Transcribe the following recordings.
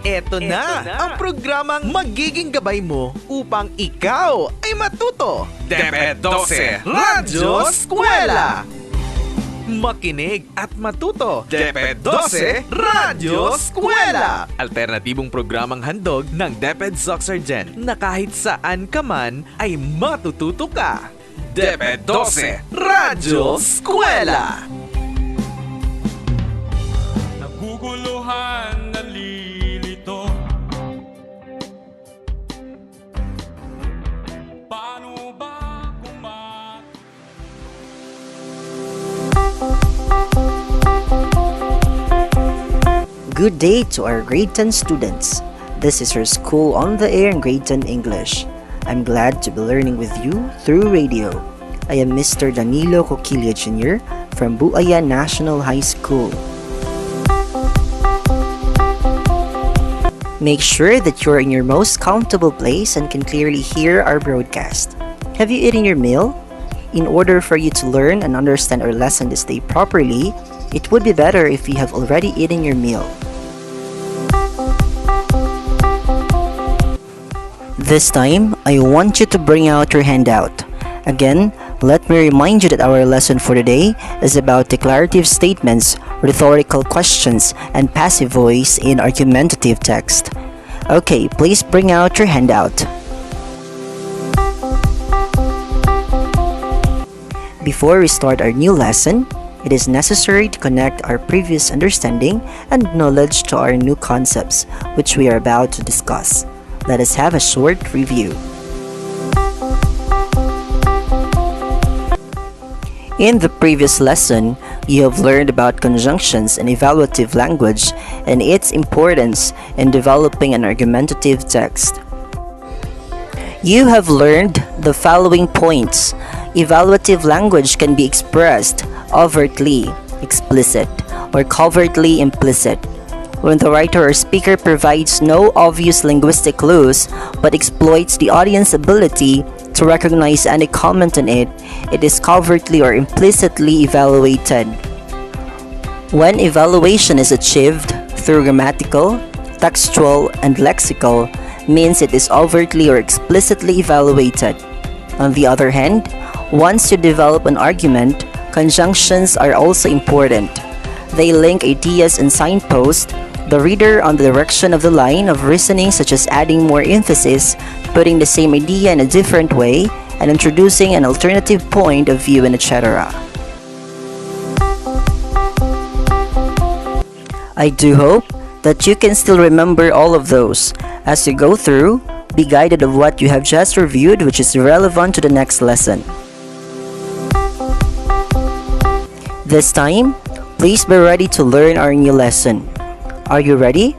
Eto na ang programang magiging gabay mo upang ikaw ay matuto. DepEd 12 Radyo Eskwela! Makinig at matuto. DepEd 12 Radyo Eskwela! Alternatibong programang handog ng DepEd Soxargen na kahit saan ka man ay matututo ka. DepEd 12 Radyo Eskwela! Naguguluhan, nalilito. Paano ba Good day to our grade 10 students. This is your school on the air in grade 10 English. I'm glad to be learning with you through radio. I am Mr. Danilo Coquilla Jr. from Buayan National High School. Make sure that you're in your most comfortable place and can clearly hear our broadcast. Have you eaten your meal? In order for you to learn and understand our lesson this day properly, it would be better if you have already eaten your meal. This time, I want you to bring out your handout. Again, let me remind you that our lesson for today is about declarative statements, rhetorical questions, and passive voice in argumentative text. Okay, please bring out your handout. Before we start our new lesson, it is necessary to connect our previous understanding and knowledge to our new concepts, which we are about to discuss. Let us have a short review. In the previous lesson, you have learned about conjunctions and evaluative language and its importance in developing an argumentative text. You have learned the following points. Evaluative language can be expressed overtly, explicit, or covertly implicit. When the writer or speaker provides no obvious linguistic clues but exploits the audience's ability to recognize any comment on it, it is covertly or implicitly evaluated. When evaluation is achieved through grammatical, textual, and lexical, means it is overtly or explicitly evaluated. On the other hand, once you develop an argument, conjunctions are also important. They link ideas and signpost the reader on the direction of the line of reasoning, such as adding more emphasis, putting the same idea in a different way, and introducing an alternative point of view, and etc. I do hope that you can still remember all of those. As you go through, be guided of what you have just reviewed, which is relevant to the next lesson. This time, please be ready to learn our new lesson. Are you ready?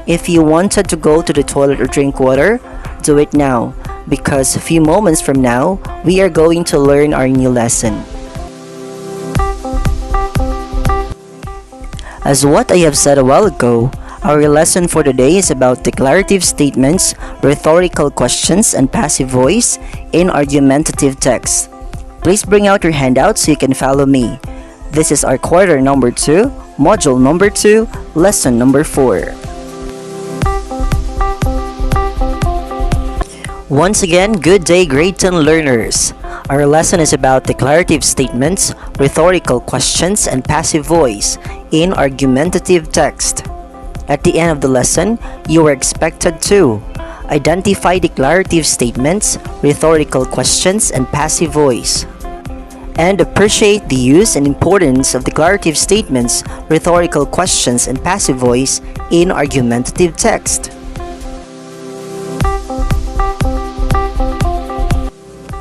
If you wanted to go to the toilet or drink water, do it now, because a few moments from now, we are going to learn our new lesson. As what I have said a while ago, our lesson for today is about declarative statements, rhetorical questions, and passive voice in argumentative text. Please bring out your handout so you can follow me. This is our quarter number 2, module number 2, lesson number 4. Once again, good day grade 10 learners. Our lesson is about declarative statements, rhetorical questions, and passive voice in argumentative text. At the end of the lesson, you are expected to identify declarative statements, rhetorical questions, and passive voice, and appreciate the use and importance of declarative statements, rhetorical questions, and passive voice in argumentative text.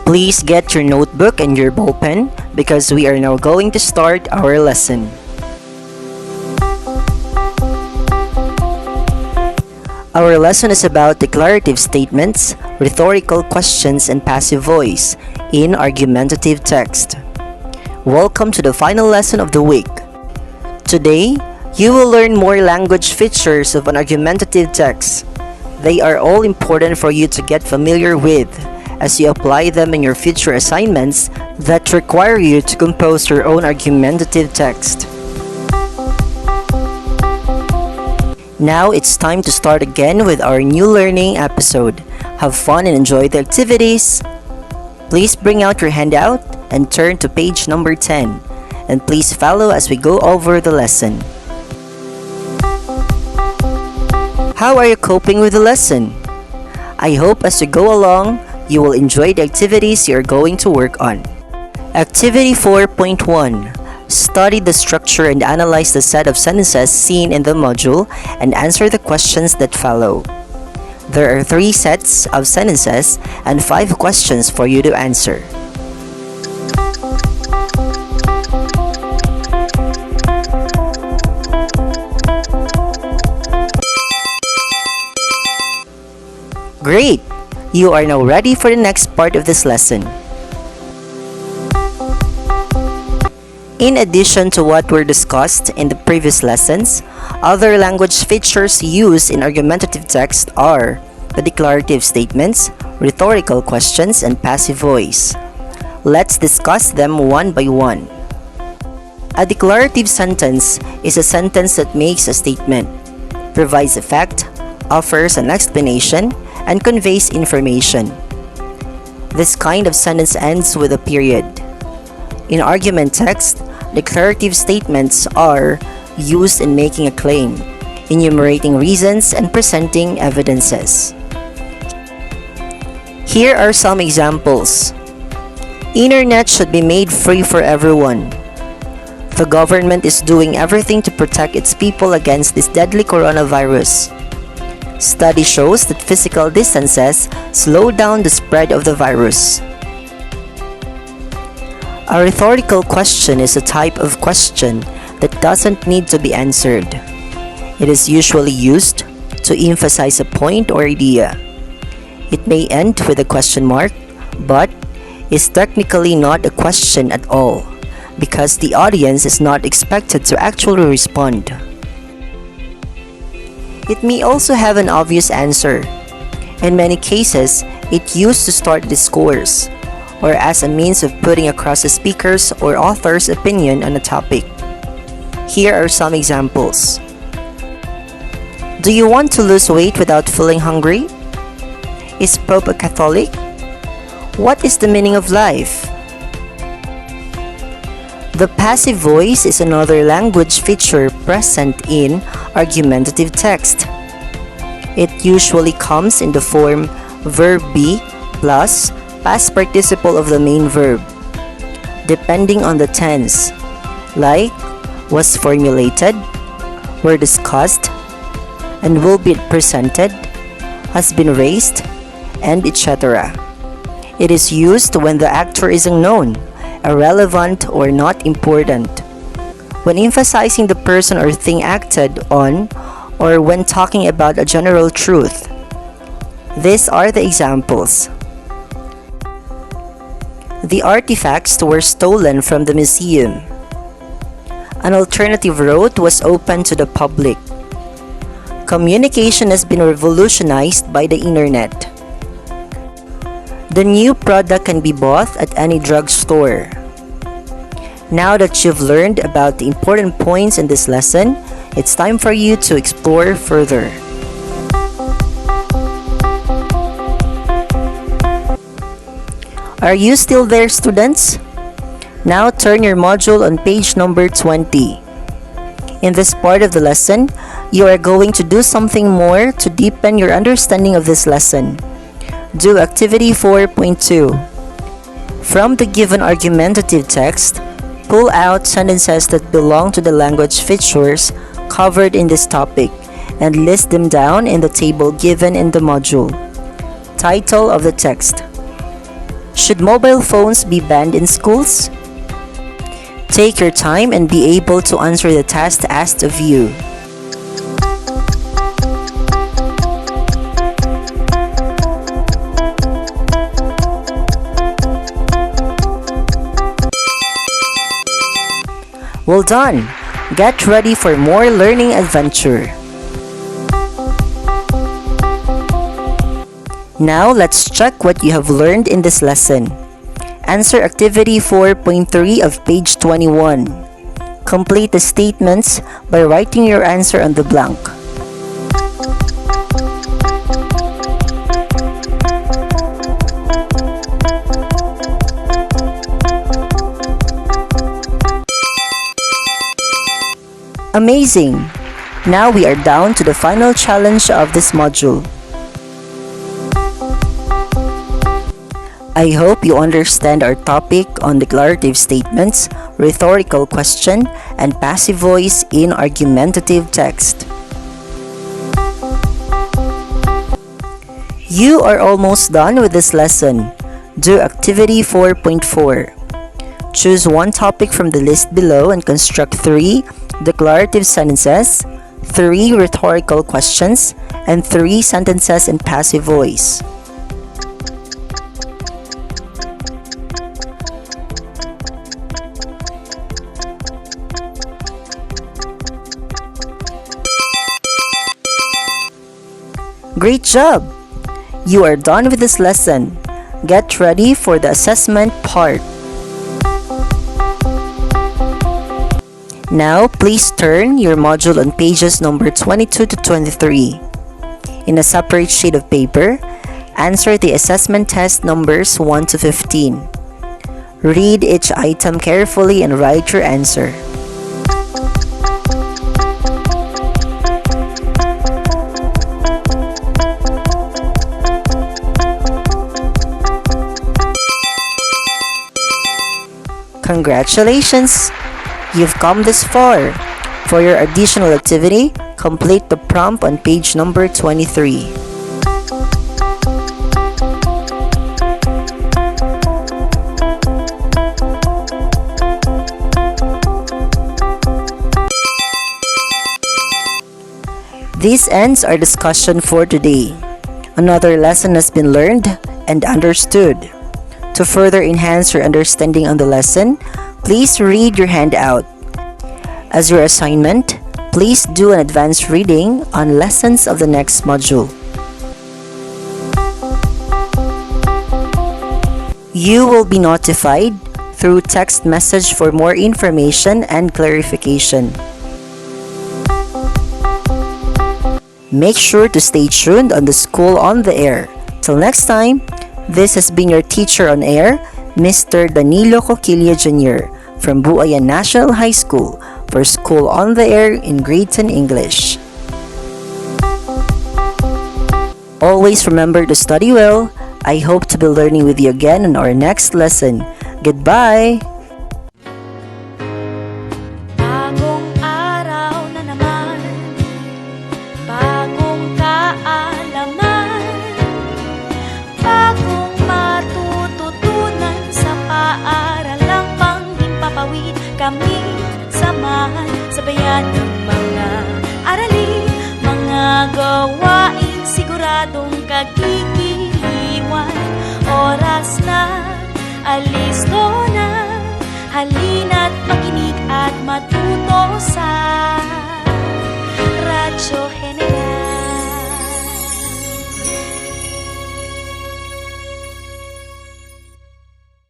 Please get your notebook and your ball pen because we are now going to start our lesson. Our lesson is about declarative statements, rhetorical questions, and passive voice in argumentative text. Welcome to the final lesson of the week. Today, you will learn more language features of an argumentative text. They are all important for you to get familiar with as you apply them in your future assignments that require you to compose your own argumentative text. Now it's time to start again with our new learning episode. Have fun and enjoy the activities. Please bring out your handout and turn to page number 10. And please follow as we go over the lesson. How are you coping with the lesson? I hope as you go along, you will enjoy the activities you're going to work on. Activity 4.1. Study the structure and analyze the set of sentences seen in the module and answer the questions that follow. There are 3 sets of sentences and 5 questions for you to answer. Great! You are now ready for the next part of this lesson. In addition to what were discussed in the previous lessons, other language features used in argumentative text are the declarative statements, rhetorical questions, and passive voice. Let's discuss them one by one. A declarative sentence is a sentence that makes a statement, provides a fact, offers an explanation, and conveys information. This kind of sentence ends with a period. In argument text, declarative statements are used in making a claim, enumerating reasons, and presenting evidences. Here are some examples. Internet should be made free for everyone. The government is doing everything to protect its people against this deadly coronavirus. Study shows that physical distances slow down the spread of the virus. A rhetorical question is a type of question that doesn't need to be answered. It is usually used to emphasize a point or idea. It may end with a question mark, but is technically not a question at all, because the audience is not expected to actually respond. It may also have an obvious answer. In many cases, it used to start discourse, or as a means of putting across a speaker's or author's opinion on a topic. Here are some examples. Do you want to lose weight without feeling hungry? Is Pope a Catholic? What is the meaning of life? The passive voice is another language feature present in argumentative text. It usually comes in the form verb be plus past participle of the main verb, depending on the tense, like was formulated, were discussed, and will be presented, has been raised, and etc. It is used when the actor is unknown, irrelevant, or not important, when emphasizing the person or thing acted on, or when talking about a general truth. These are the examples. The artifacts were stolen from the museum. An alternative route was opened to the public. Communication has been revolutionized by the internet. The new product can be bought at any drugstore. Now that you've learned about the important points in this lesson, it's time for you to explore further. Are you still there, students? Now turn your module on page number 20. In this part of the lesson, you are going to do something more to deepen your understanding of this lesson. Do activity 4.2. From the given argumentative text, pull out sentences that belong to the language features covered in this topic and list them down in the table given in the module. Title of the text: Should mobile phones be banned in schools? Take your time and be able to answer the task asked of you. Well done! Get ready for more learning adventure. Now let's check what you have learned in this lesson. Answer activity 4.3 of page 21. Complete the statements by writing your answer on the blank. Amazing! Now we are down to the final challenge of this module. I hope you understand our topic on declarative statements, rhetorical question, and passive voice in argumentative text. You are almost done with this lesson. Do activity 4.4. Choose one topic from the list below and construct 3 declarative sentences, 3 rhetorical questions, and 3 sentences in passive voice. Great job! You are done with this lesson. Get ready for the assessment part. Now, please turn your module on pages number 22 to 23. In a separate sheet of paper, answer the assessment test numbers 1 to 15. Read each item carefully and write your answer. Congratulations! You've come this far. For your additional activity, complete the prompt on page number 23. This ends our discussion for today. Another lesson has been learned and understood. To further enhance your understanding on the lesson, please read your handout. As your assignment, please do an advanced reading on lessons of the next module. You will be notified through text message for more information and clarification. Make sure to stay tuned on the School on the Air. Till next time, this has been your teacher on air, Mr. Danilo Coquilla Jr. from Buayan National High School for School on the Air in Grade 10 English. Always remember to study well. I hope to be learning with you again in our next lesson. Goodbye! Bagong araw na naman, bagong kaalaman, bagong matututunan sa paaralang panghimpapawid. Kami samahan, sabayan ng mga aralin, mga gawaing siguradong kagigiliwan. Oras na, alisto na, halina't makinig at matuto sa